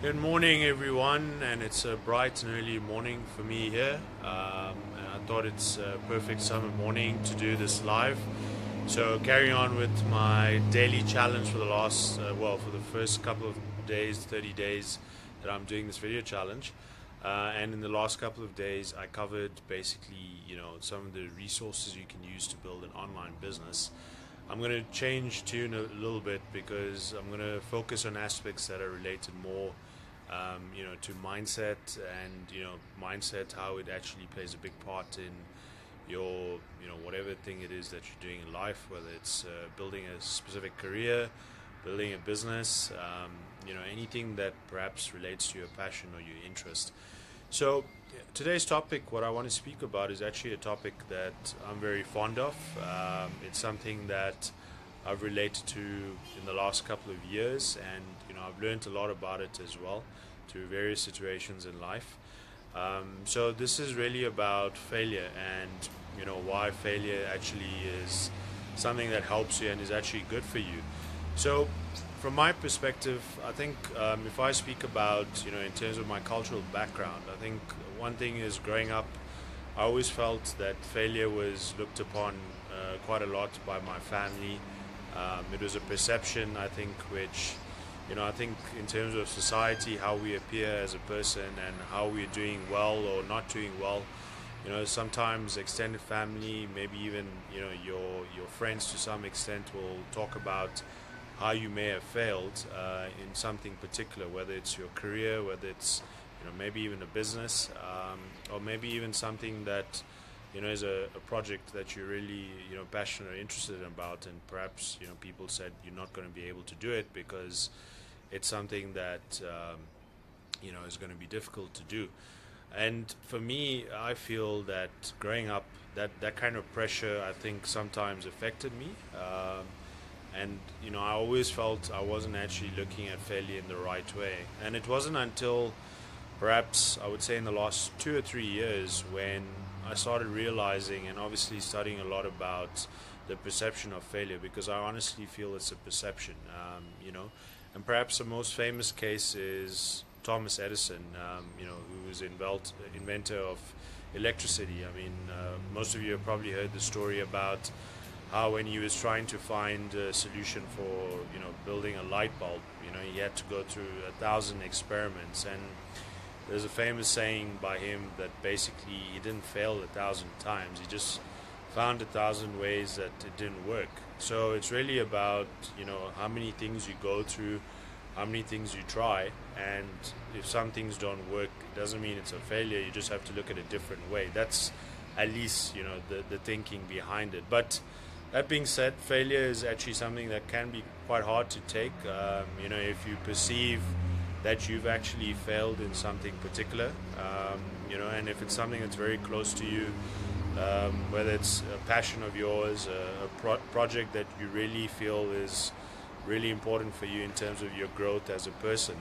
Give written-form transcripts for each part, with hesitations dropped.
Good morning, everyone, and it's a bright and early morning for me here. And I thought it's a perfect summer morning to do this live. So, carrying on with my daily challenge for the for the first couple of days, 30 days that I'm doing this video challenge. And in the last couple of days, I covered basically, some of the resources you can use to build an online business. I'm going to change tune a little bit because I'm going to focus on aspects that are related more to mindset and mindset, how it actually plays a big part in your whatever thing it is that you're doing in life, whether it's building a specific career, building a business, anything that perhaps relates to your passion or your interest. So today's topic, what I want to speak about, is actually a topic that I'm very fond of. It's something that I've related to in the last couple of years, and I've learned a lot about it as well through various situations in life. So this is really about failure, and why failure actually is something that helps you and is actually good for you. So from my perspective, I think if I speak about in terms of my cultural background, I think one thing is, growing up, I always felt that failure was looked upon quite a lot by my family. It was a perception, I think, which, I think in terms of society, how we appear as a person and how we're doing well or not doing well, sometimes extended family, maybe even, your friends to some extent, will talk about how you may have failed in something particular, whether it's your career, whether it's, maybe even a business, or maybe even something that is a project that you're really passionate or interested about, and perhaps people said you're not going to be able to do it because it's something that is going to be difficult to do. And for me, I feel that growing up, that kind of pressure, I think, sometimes affected me. And I always felt I wasn't actually looking at failure in the right way. And it wasn't until perhaps, I would say, in the last 2 or 3 years, when I started realizing and obviously studying a lot about the perception of failure, because I honestly feel it's a perception, and perhaps the most famous case is Thomas Edison, who was inventor of electricity. I mean, most of you have probably heard the story about how, when he was trying to find a solution for building a light bulb, he had to go through 1,000 experiments. And there's a famous saying by him that basically he didn't fail 1,000 times. He just found 1,000 ways that it didn't work. So it's really about how many things you go through, how many things you try, and if some things don't work, it doesn't mean it's a failure. You just have to look at it a different way. That's at least the thinking behind it. But that being said, failure is actually something that can be quite hard to take. If you perceive that you've actually failed in something particular, and if it's something that's very close to you, whether it's a passion of yours, a project that you really feel is really important for you in terms of your growth as a person.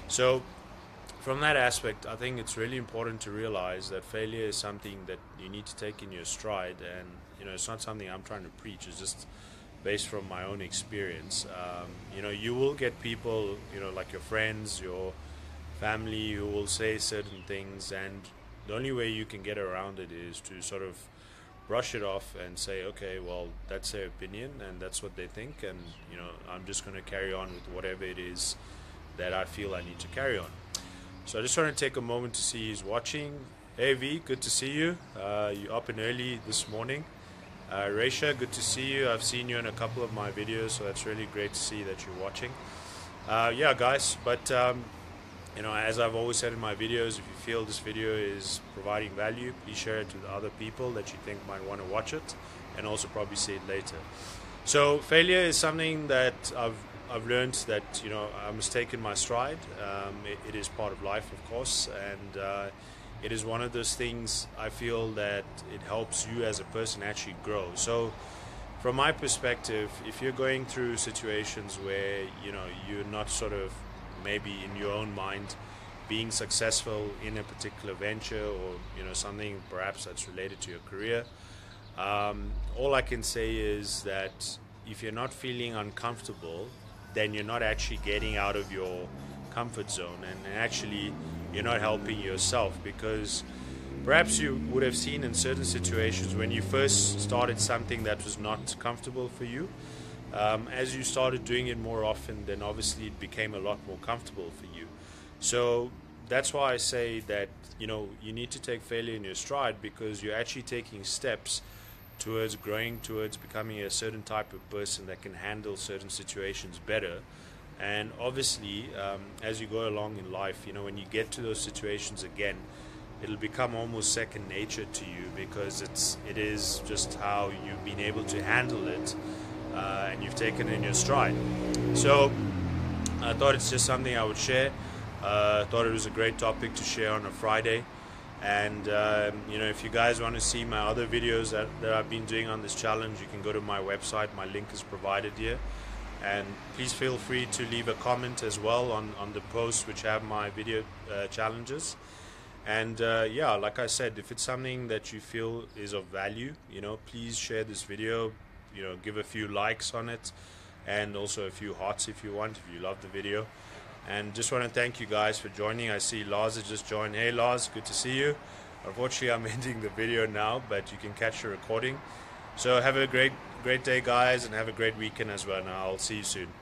So from that aspect, I think it's really important to realize that failure is something that you need to take in your stride, and it's not something I'm trying to preach. It's just based from my own experience. You will get people, like your friends, your family, who will say certain things, and the only way you can get around it is to sort of brush it off and say, okay, well, that's their opinion and that's what they think, and I'm just going to carry on with whatever it is that I feel I need to carry on. So I just want to take a moment to see who's watching. Hey V, good to see you. You're up and early this morning. Raisha, good to see you. I've seen you in a couple of my videos, so that's really great to see that you're watching. Yeah, guys, but as I've always said in my videos, if you feel this video is providing value, please share it with other people that you think might want to watch it, and also probably see it later. So failure is something that I've learned that I must take in my stride. It is part of life, of course, and it is one of those things I feel that it helps you as a person actually grow. So from my perspective, if you're going through situations where you're not sort of maybe in your own mind being successful in a particular venture, or something perhaps that's related to your career, all I can say is that if you're not feeling uncomfortable, then you're not actually getting out of your comfort zone, and actually you're not helping yourself, because perhaps you would have seen in certain situations when you first started something that was not comfortable for you, as you started doing it more often, then obviously it became a lot more comfortable for you. So that's why I say that you need to take failure in your stride, because you're actually taking steps towards growing, towards becoming a certain type of person that can handle certain situations better. And obviously, as you go along in life, when you get to those situations again, it'll become almost second nature to you, because it is just how you've been able to handle it, and you've taken it in your stride. So I thought it's just something I would share. I thought it was a great topic to share on a Friday. And if you guys want to see my other videos that I've been doing on this challenge, you can go to my website. My link is provided here. And please feel free to leave a comment as well on the posts which have my video challenges. And yeah, like I said, if it's something that you feel is of value, please share this video, give a few likes on it, and also a few hearts if you want, if you love the video. And just want to thank you guys for joining. I see Lars has just joined. Hey Lars, good to see you. Unfortunately, I'm ending the video now, but you can catch the recording. So have a great day, guys, and have a great weekend as well. Now I'll see you soon.